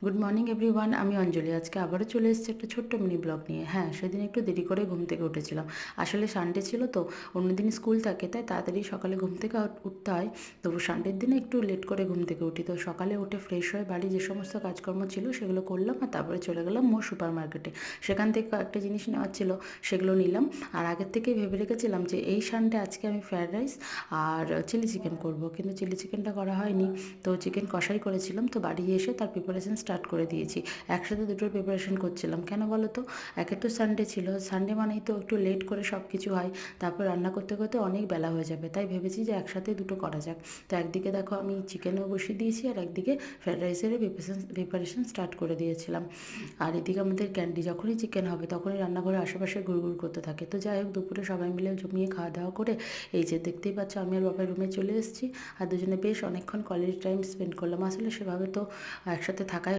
Good morning everyone, আমি অঞ্জলি। আজকে আবারও চলে এসেছি একটা ছোট্ট মিনি ব্লগ নিয়ে। হ্যাঁ, সেদিন একটু দেরি করে ঘুম থেকে উঠেছিলাম। আসলে সানডে ছিল তো, অন্যদিন স্কুল থাকে, তাই তাড়াতাড়ি সকালে ঘুম থেকে উঠতে হয়। তবু সানডের দিনে একটু লেট করে ঘুম থেকে উঠি। তো সকালে উঠে ফ্রেশ হয়ে বাড়ি যে সমস্ত কাজকর্ম ছিল সেগুলো করলাম, আর তারপরে চলে গেলাম মোর সুপার মার্কেটে। সেখান থেকে কয়েকটা জিনিস নেওয়ার ছিল, সেগুলো নিলাম। আর আগের থেকেই ভেবে রেখেছিলাম যে এই সানডে আজকে আমি ফ্রায়েড রাইস আর চিলি চিকেন করব, কিন্তু চিলি চিকেনটা করা হয়নি। তো চিকেন কষাই করেছিলাম। তো বাড়ি এসে তার প্রিপারেশন স্টার্ট করে দিয়েছি। একসাথে দুটোর প্রিপারেশন করছিলাম। কেন বলো তো? একে তো সানডে ছিল, সানডে মানেই তো একটু লেট করে সব কিছু হয়। তারপর রান্না করতে করতে অনেক বেলা হয়ে যাবে, তাই ভেবেছি যে একসাথে দুটো করা যাক। তো একদিকে দেখো আমি চিকেনও বসিয়ে দিয়েছি, আর একদিকে ফ্রায়েড রাইসেরও প্রিপারেশন স্টার্ট করে দিয়েছিলাম। আর এদিকে আমাদের ক্যান্ডি যখনই চিকেন হবে তখনই রান্নাঘরে আশেপাশে ঘুরঘুর করতে থাকে। তো যাই হোক, দুপুরে সবাই মিলে জমিয়ে খাওয়া দাওয়া করে এই যে দেখতেই পাচ্ছ, আমি আর বাবার রুমে চলে এসেছি। আর দুজনে বেশ অনেকক্ষণ কোয়ালিটি টাইম স্পেন্ড করলাম। আসলে সেভাবে তো একসাথে থাকাই